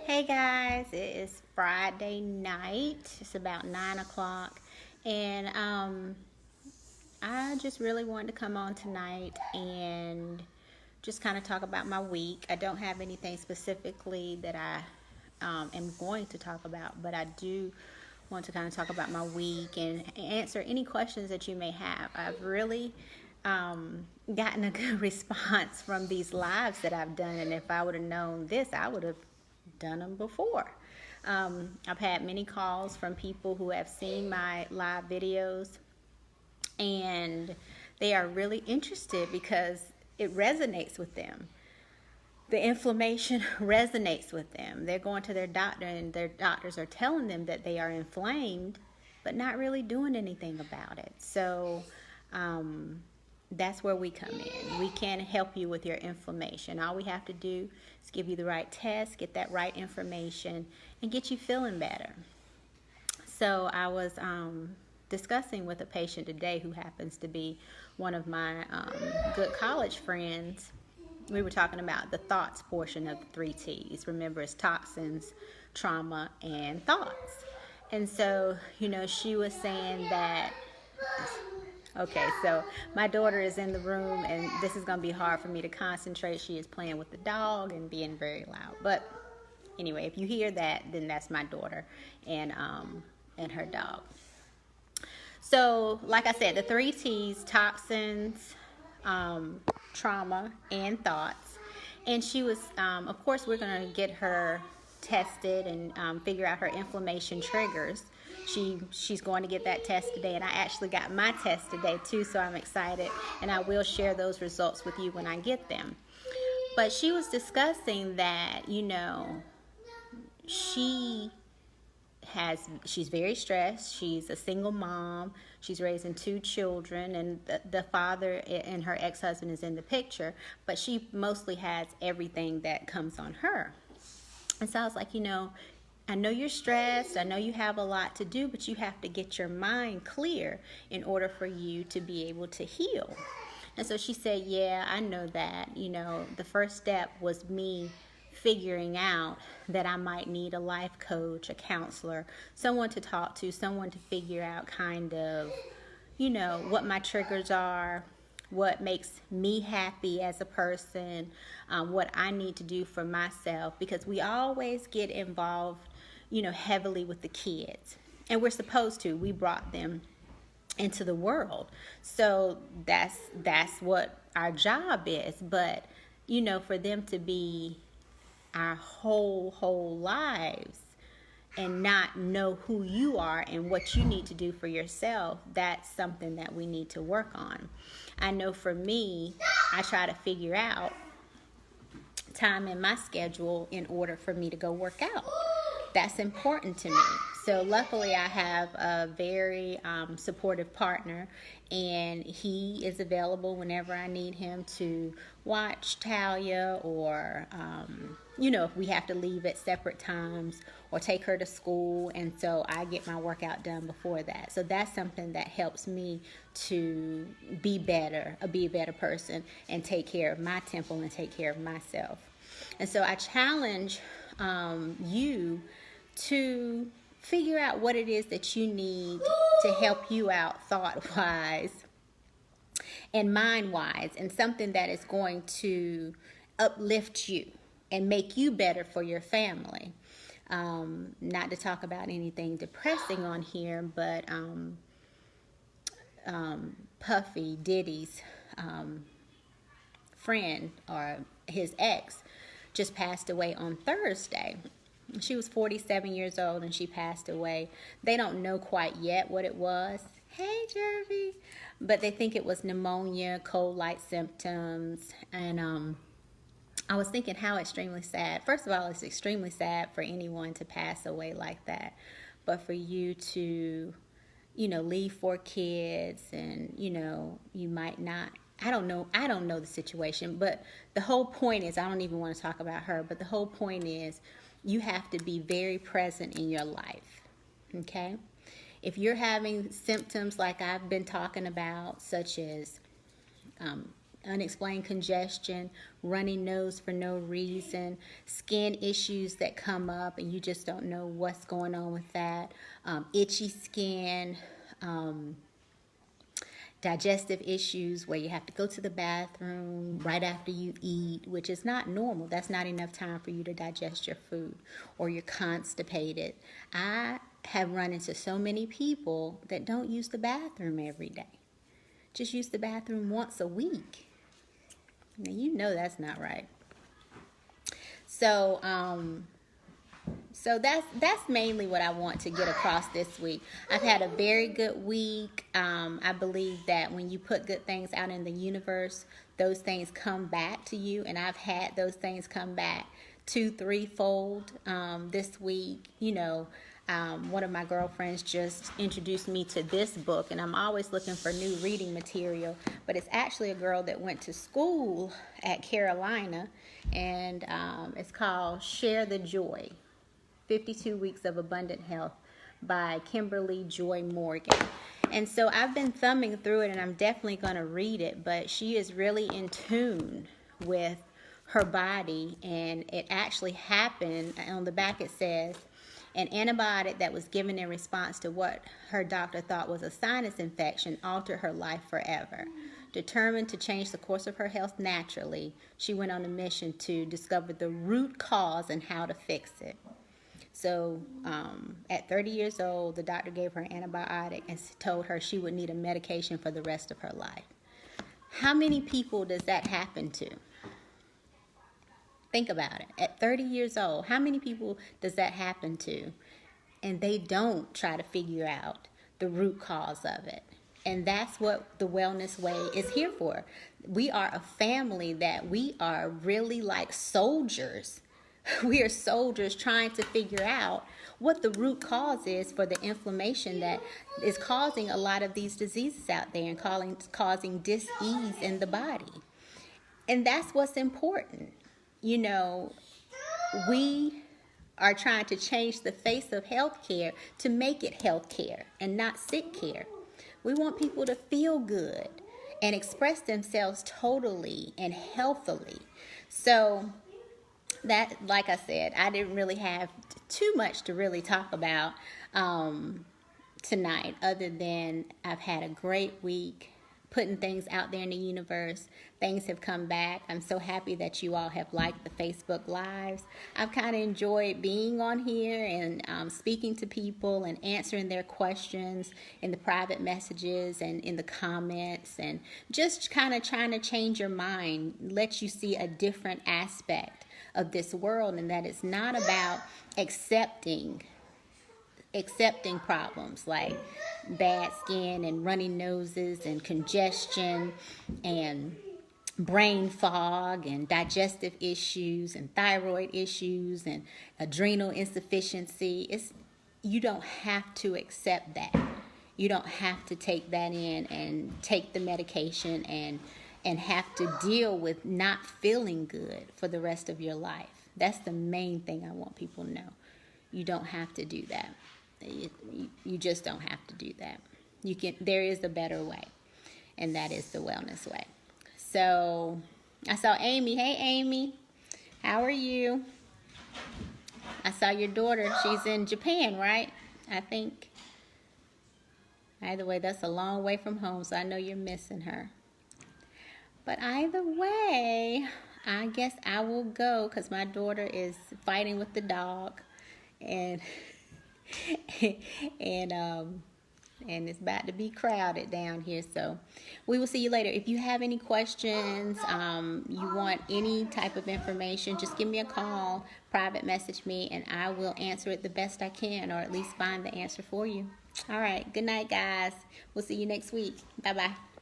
Hey guys, it is Friday night. It's about 9 o'clock, and I just really wanted to come on tonight and just kind of talk about my week. I don't have anything specifically that I am going to talk about, but I do want to kind of talk about my week and answer any questions that you may have. I've really gotten a good response from these lives that I've done, and if I would have known this, I would have done them before. I've had many calls from people who have seen my live videos, and they are really interested because it resonates with them. The inflammation resonates with them. They're going to their doctor, and their doctors are telling them that they are inflamed, but not really doing anything about it. So that's where we come in. We can help you with your inflammation. All we have to do is give you the right test, get that right information, and get you feeling better. So I was discussing with a patient today who happens to be one of my good college friends. We were talking about the thoughts portion of the 3Ts. Remember, it's toxins, trauma, and thoughts. And so, she was saying that, okay, so my daughter is in the room, and this is going to be hard for me to concentrate. She is playing with the dog and being very loud. But anyway, if you hear that, then that's my daughter and her dog. So, like I said, the 3Ts, toxins, trauma, and thoughts. And she was, of course, we're going to get her tested and figure out her inflammation triggers. She's going to get that test today, and I actually got my test today too, so I'm excited, and I will share those results with you when I get them. But she was discussing that, she's very stressed. She's a single mom. She's raising 2 children, and the father and her ex-husband is in the picture, but she mostly has everything that comes on her. And so I was like, I know you're stressed. I know you have a lot to do, but you have to get your mind clear in order for you to be able to heal. And so she said, yeah, I know that. The first step was me figuring out that I might need a life coach, a counselor, someone to talk to, someone to figure out kind of, what my triggers are, what makes me happy as a person, what I need to do for myself, because we always get involved, heavily with the kids. And we're supposed to. We brought them into the world. So that's what our job is. But, for them to be our whole lives and not know who you are and what you need to do for yourself, that's something that we need to work on. I know for me, I try to figure out time in my schedule in order for me to go work out. That's important to me. So luckily I have a very supportive partner, and he is available whenever I need him to watch Talia, or if we have to leave at separate times, or take her to school, and so I get my workout done before that. So that's something that helps me to be a better person, and take care of my temple and take care of myself. And so I challenge you to figure out what it is that you need to help you out thought-wise and mind-wise, and something that is going to uplift you and make you better for your family. Not to talk about anything depressing on here, but Puffy, Diddy's friend, or his ex, just passed away on Thursday. She was 47 years old, and she passed away. They don't know quite yet what it was. Hey, Jervy. But they think it was pneumonia, cold-like symptoms. And I was thinking how extremely sad. First of all, it's extremely sad for anyone to pass away like that. But for you to, leave 4 kids, and, you might not. I don't know the situation. But the whole point is, I don't even want to talk about her. But the whole point is, you have to be very present in your life, okay? If you're having symptoms like I've been talking about, such as unexplained congestion, runny nose for no reason, skin issues that come up and you just don't know what's going on with that, itchy skin, digestive issues where you have to go to the bathroom right after you eat, which is not normal. That's not enough time for you to digest your food, or you're constipated. I have run into so many people that don't use the bathroom every day. Just use the bathroom once a week. Now, you know that's not right. So that's mainly what I want to get across this week. I've had a very good week. I believe that when you put good things out in the universe, those things come back to you. And I've had those things come back 2-3-fold this week. You know, one of my girlfriends just introduced me to this book, and I'm always looking for new reading material. But it's actually a girl that went to school at Carolina, and it's called Share the Joy. 52 Weeks of Abundant Health by Kimberly Joy Morgan. And so I've been thumbing through it, and I'm definitely going to read it, but she is really in tune with her body, and it actually happened. On the back it says, an antibiotic that was given in response to what her doctor thought was a sinus infection altered her life forever. Determined to change the course of her health naturally, she went on a mission to discover the root cause and how to fix it. So at 30 years old, the doctor gave her an antibiotic and told her she would need a medication for the rest of her life. How many people does that happen to? Think about it. At 30 years old, how many people does that happen to? And they don't try to figure out the root cause of it. And that's what the Wellness Way is here for. We are a family that we are really like soldiers. We are soldiers trying to figure out what the root cause is for the inflammation that is causing a lot of these diseases out there and causing dis-ease in the body. And that's what's important. You know, we are trying to change the face of healthcare to make it healthcare and not sick care. We want people to feel good and express themselves totally and healthily. So that, like I said, I didn't really have too much to really talk about tonight, other than I've had a great week putting things out there in the universe. Things have come back. I'm so happy that you all have liked the Facebook Lives. I've kind of enjoyed being on here and speaking to people and answering their questions in the private messages and in the comments, and just kind of trying to change your mind, let you see a different aspect of this world, and that it's not about accepting problems like bad skin and runny noses and congestion and brain fog and digestive issues and thyroid issues and adrenal insufficiency. You don't have to accept that. You don't have to take that in and take the medication and have to deal with not feeling good for the rest of your life. That's the main thing I want people to know. You don't have to do that. You just don't have to do that. There is a better way, and that is the Wellness Way. So I saw Amy. Hey, Amy. How are you? I saw your daughter. She's in Japan, right? I think. Either way, that's a long way from home, so I know you're missing her. But either way, I guess I will go because my daughter is fighting with the dog, and and it's about to be crowded down here. So we will see you later. If you have any questions, you want any type of information, just give me a call, private message me, and I will answer it the best I can, or at least find the answer for you. All right. Good night, guys. We'll see you next week. Bye-bye.